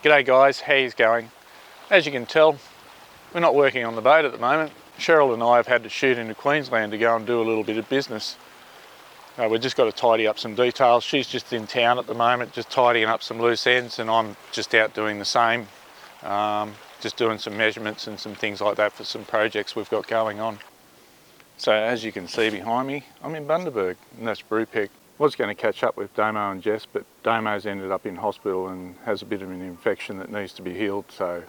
G'day guys, how's going? As you can tell, we're not working on the boat at the moment. Cheryl and I have had to shoot into Queensland to go and do a little bit of business. We've just got to tidy up some details. She's just in town at the moment, just tidying up some loose ends, and I'm just out doing the same. Just doing some measurements and some things like that for some projects we've got going on. So as you can see behind me, I'm in Bundaberg, and that's Brewpeg. Was going to catch up with Damo and Jess, but Damo's ended up in hospital and has a bit of an infection that needs to be healed, so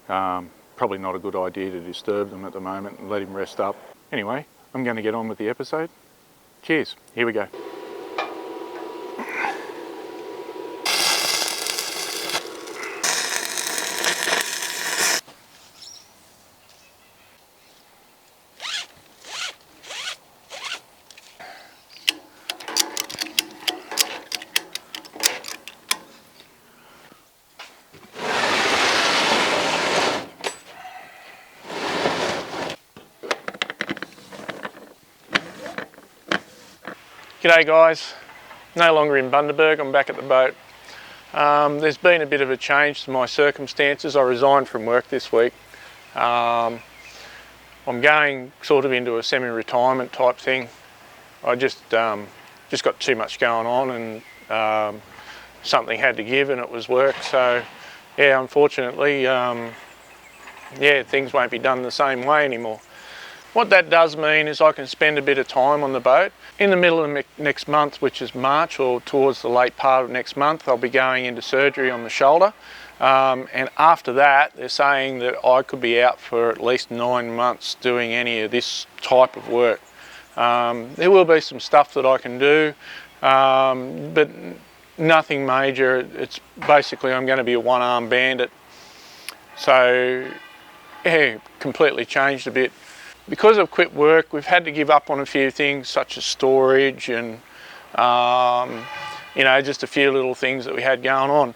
probably not a good idea to disturb them at the moment and let him rest up. Anyway, I'm going to get on with the episode. Cheers, here we go. G'day guys, no longer in Bundaberg, I'm back at the boat. There's been a bit of a change to my circumstances. I resigned from work this week. I'm going sort of into a semi-retirement type thing. I just got too much going on, and something had to give, and it was work. So yeah, unfortunately, things won't be done the same way anymore. What that does mean is I can spend a bit of time on the boat. In the middle of next month, which is March, or towards the late part of next month, I'll be going into surgery on the shoulder. And after that, they're saying that I could be out for at least 9 months doing any of this type of work. There will be some stuff that I can do, but nothing major. It's basically I'm going to be a one-arm bandit. So yeah, completely changed a bit. Because I've quit work, we've had to give up on a few things such as storage and just a few little things that we had going on.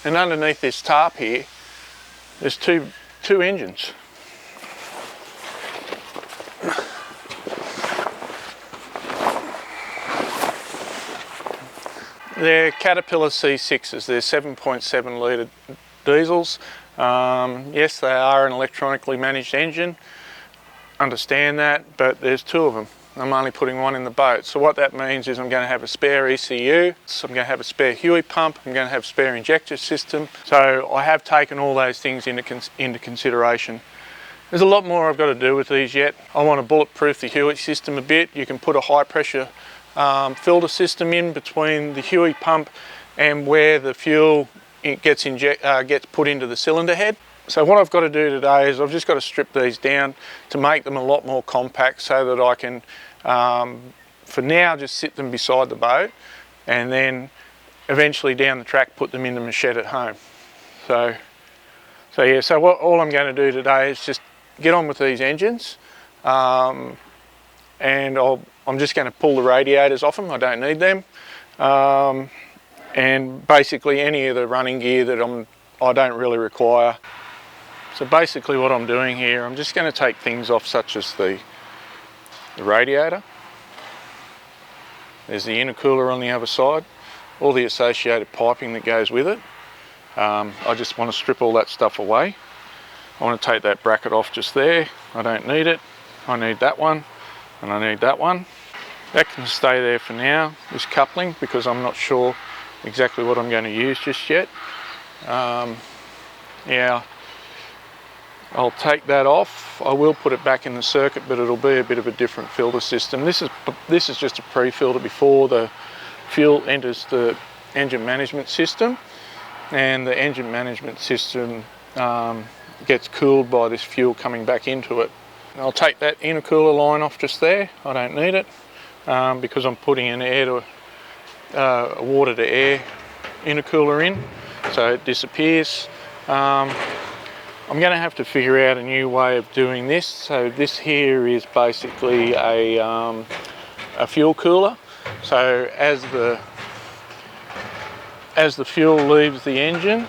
And underneath this tarp here, there's two engines. They're Caterpillar C6s, they're 7.7 litre diesels. Yes, they are an electronically managed engine. Understand that, but there's two of them. I'm only putting one in the boat. So what that means is I'm going to have a spare ECU, so I'm going to have a spare Huey pump, I'm going to have a spare injector system. So I have taken all those things into consideration. There's a lot more I've got to do with these yet. I want to bulletproof the Huey system a bit. You can put a high pressure filter system in between the Huey pump and where the fuel gets put into the cylinder head. So what I've got to do today is I've just got to strip these down to make them a lot more compact so that I can, for now, just sit them beside the boat and then eventually down the track put them into my shed at home. So all I'm going to do today is just get on with these engines, and I'm just going to pull the radiators off them. I don't need them, and basically any of the running gear that I don't really require. So basically what I'm doing here, I'm just going to take things off such as the radiator. There's the intercooler on the other side, all the associated piping that goes with it. I just want to strip all that stuff away. I want to take that bracket off just there. I don't need it. I need that one and I need that one. That can stay there for now, this coupling, because I'm not sure exactly what I'm going to use just yet. I'll take that off. I will put it back in the circuit, but it'll be a bit of a different filter system. This is just a pre-filter before the fuel enters the engine management system, and the engine management system gets cooled by this fuel coming back into it. I'll take that intercooler line off just there. I don't need it because I'm putting an water to air intercooler in, so it disappears. I'm going to have to figure out a new way of doing this. So this here is basically a fuel cooler. So as the fuel leaves the engine,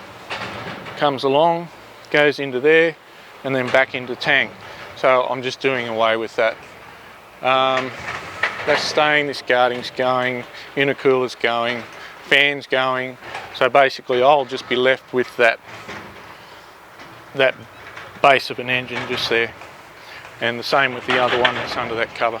comes along, goes into there, and then back into tank. So I'm just doing away with that. That's staying, this guarding's going, intercooler's going, fan's going. So basically I'll just be left with that base of an engine just there, and the same with the other one that's under that cover.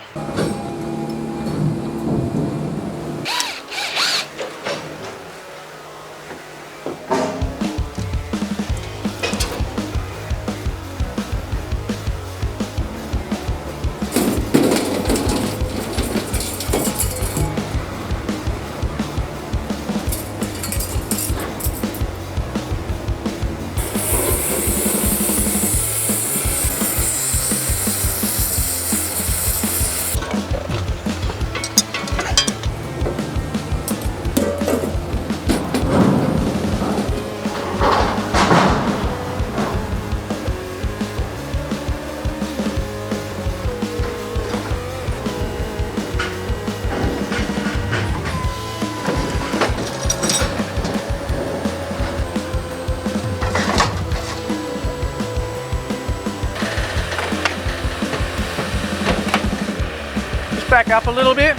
Back up a little bit.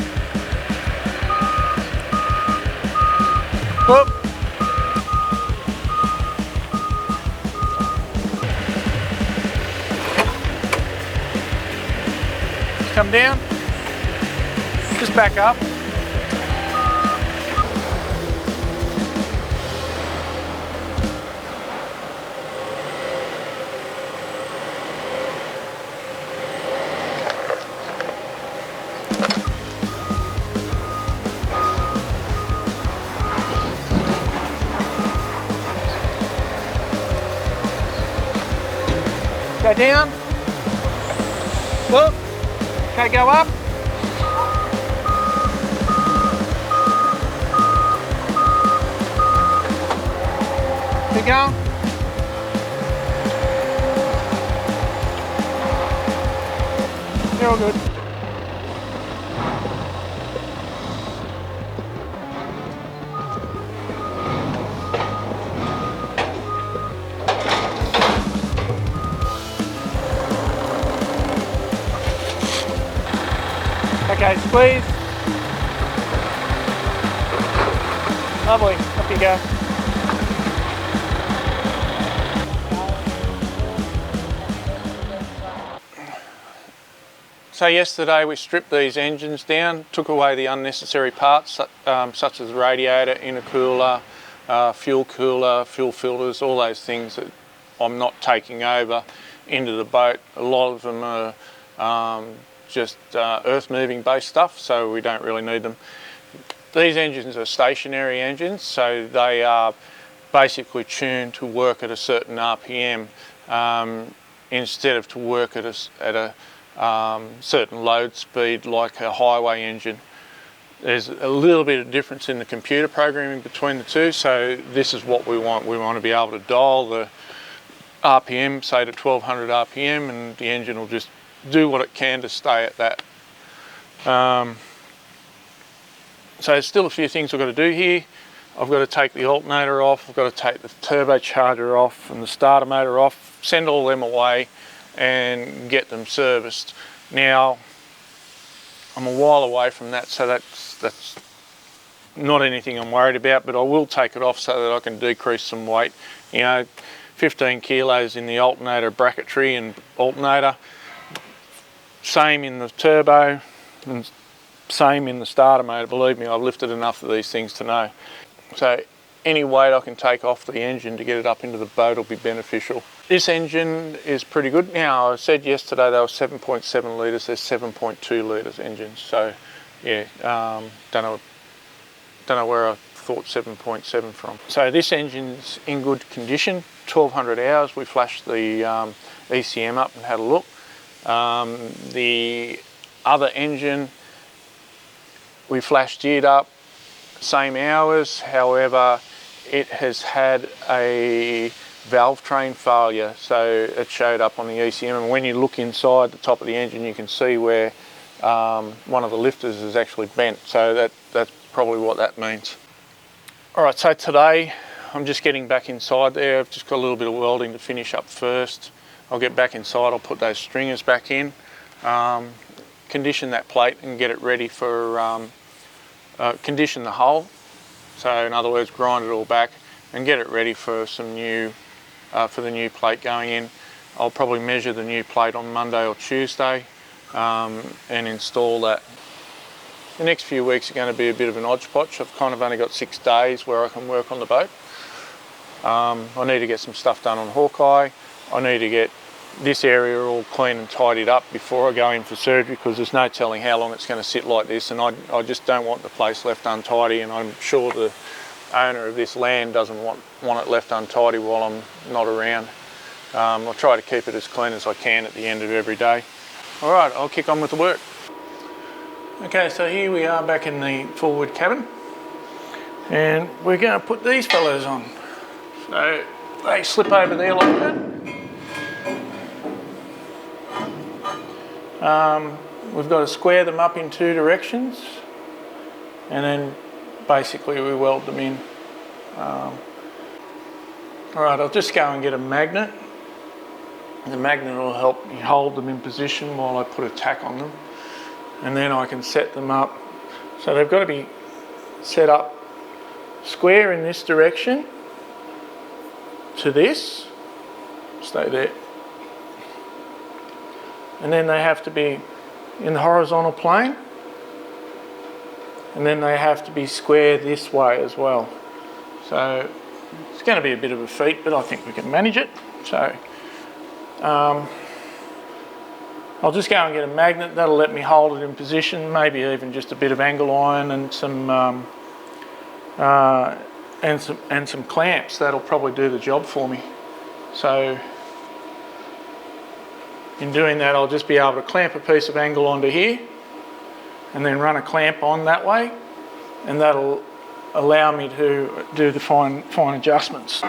Whoop. Just come down. Just back up. Go down. Whoop. Okay, go up. Keep going. You're all good. Okay, squeeze. Lovely, up you go. So yesterday we stripped these engines down, took away the unnecessary parts such as radiator, intercooler, fuel cooler, fuel filters, all those things that I'm not taking over into the boat. A lot of them are just earth moving based stuff, so we don't really need them. These engines are stationary engines, so they are basically tuned to work at a certain RPM instead of to work at a certain load speed like a highway engine. There's a little bit of difference in the computer programming between the two, so this is what we want. We want to be able to dial the RPM, say to 1200 RPM, and the engine will just do what it can to stay at that. So there's still a few things I've got to do here. I've got to take the alternator off, I've got to take the turbocharger off and the starter motor off, send all them away and get them serviced. Now, I'm a while away from that, so that's not anything I'm worried about, but I will take it off so that I can decrease some weight. You know, 15 kilos in the alternator bracketry and alternator, same in the turbo and same in the starter motor. Believe me, I've lifted enough of these things to know. So any weight I can take off the engine to get it up into the boat will be beneficial. This engine is pretty good. Now, I said yesterday they were 7.7 litres, they're 7.2 litres engines. So yeah, don't know where I thought 7.7 from. So this engine's in good condition, 1200 hours. We flashed the ECM up and had a look. The other engine, we flashed it up, same hours, however it has had a valve train failure, so it showed up on the ECM, and when you look inside the top of the engine you can see where one of the lifters is actually bent, so that's probably what that means. Alright, so today I'm just getting back inside there. I've just got a little bit of welding to finish up first. I'll get back inside, I'll put those stringers back in, condition that plate and get it ready for, condition the hull So in other words, grind it all back and get it ready for some new, for the new plate going in. I'll probably measure the new plate on Monday or Tuesday and install that. The next few weeks are going to be a bit of an hodgepodge. I've kind of only got 6 days where I can work on the boat. I need to get some stuff done on Hawkeye. I need to get this area all clean and tidied up before I go in for surgery, because there's no telling how long it's going to sit like this, and I just don't want the place left untidy, and I'm sure the owner of this land doesn't want it left untidy while I'm not around. I'll try to keep it as clean as I can at the end of every day. Alright, I'll kick on with the work. Okay, so here we are back in the forward cabin, and we're going to put these fellows on. So they slip over there like that. We've got to square them up in 2 directions, and then basically we weld them in. Alright, I'll just go and get a magnet. The magnet will help me hold them in position while I put a tack on them, and then I can set them up. So they've got to be set up square in this direction to this, stay there, and then they have to be in the horizontal plane, and then they have to be square this way as well. So it's going to be a bit of a feat, but I think we can manage it. So I'll just go and get a magnet. That'll let me hold it in position, maybe even just a bit of angle iron and some clamps. That'll probably do the job for me. So in doing that, I'll just be able to clamp a piece of angle onto here and then run a clamp on that way, and that'll allow me to do the fine adjustments.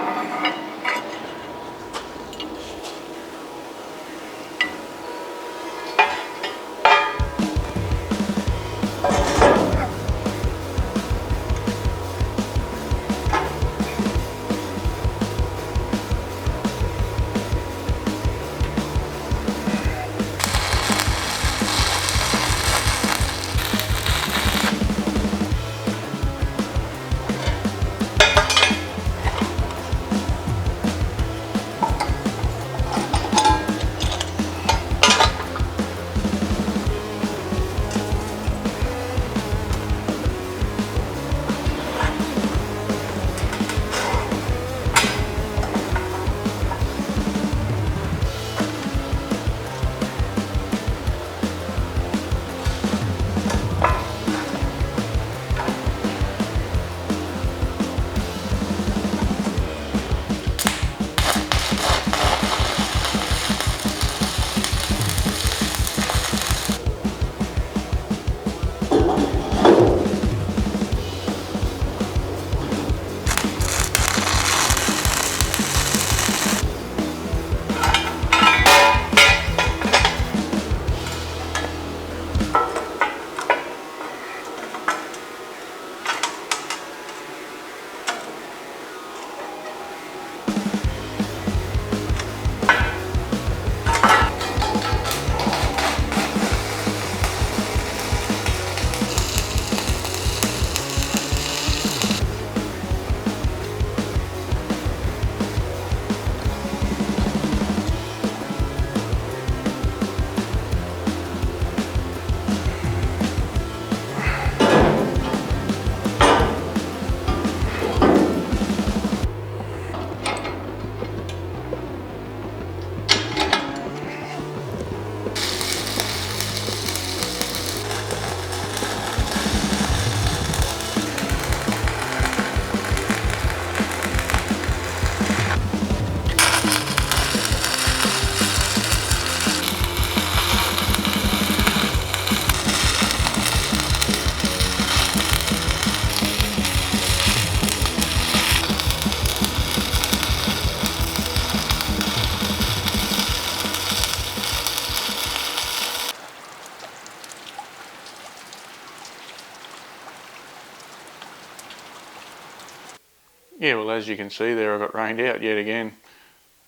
Yeah, well, as you can see there, I got rained out yet again.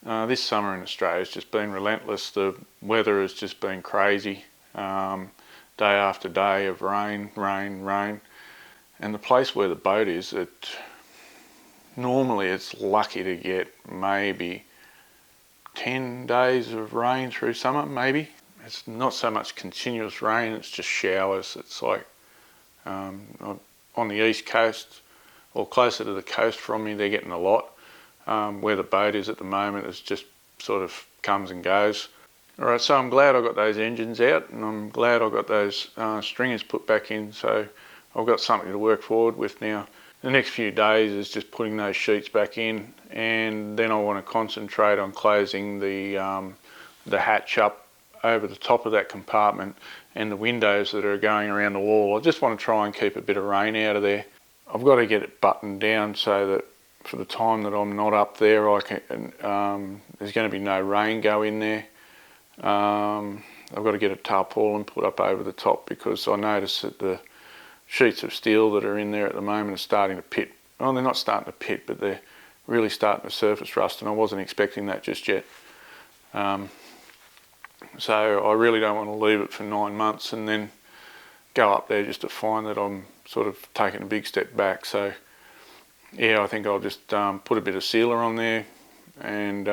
This summer in Australia has just been relentless. The weather has just been crazy. Day after day of rain, rain, rain. And the place where the boat is, normally it's lucky to get maybe 10 days of rain through summer, maybe. It's not so much continuous rain, it's just showers. It's like on the east coast or closer to the coast from me, they're getting a lot. Where the boat is at the moment, it's just sort of comes and goes. Alright, so I'm glad I got those engines out, and I'm glad I got those stringers put back in, so I've got something to work forward with now. The next few days is just putting those sheets back in, and then I want to concentrate on closing the hatch up over the top of that compartment and the windows that are going around the wall. I just want to try and keep a bit of rain out of there. I've got to get it buttoned down so that for the time that I'm not up there, there's going to be no rain go in there. I've got to get a tarpaulin put up over the top, because I notice that the sheets of steel that are in there at the moment are starting to pit. Well, they're not starting to pit, but they're really starting to surface rust, and I wasn't expecting that just yet. So I really don't want to leave it for 9 months and then go up there just to find that I'm sort of taking a big step back. So yeah, I think I'll just put a bit of sealer on there, and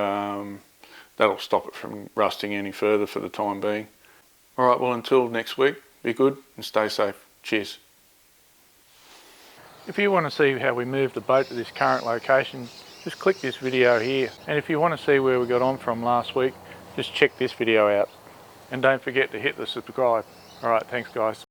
that'll stop it from rusting any further for the time being. Alright, well, until next week, be good and stay safe. Cheers. If you want to see how we moved the boat to this current location, just click this video here. And if you want to see where we got on from last week, just check this video out. And don't forget to hit the subscribe. Alright, thanks guys.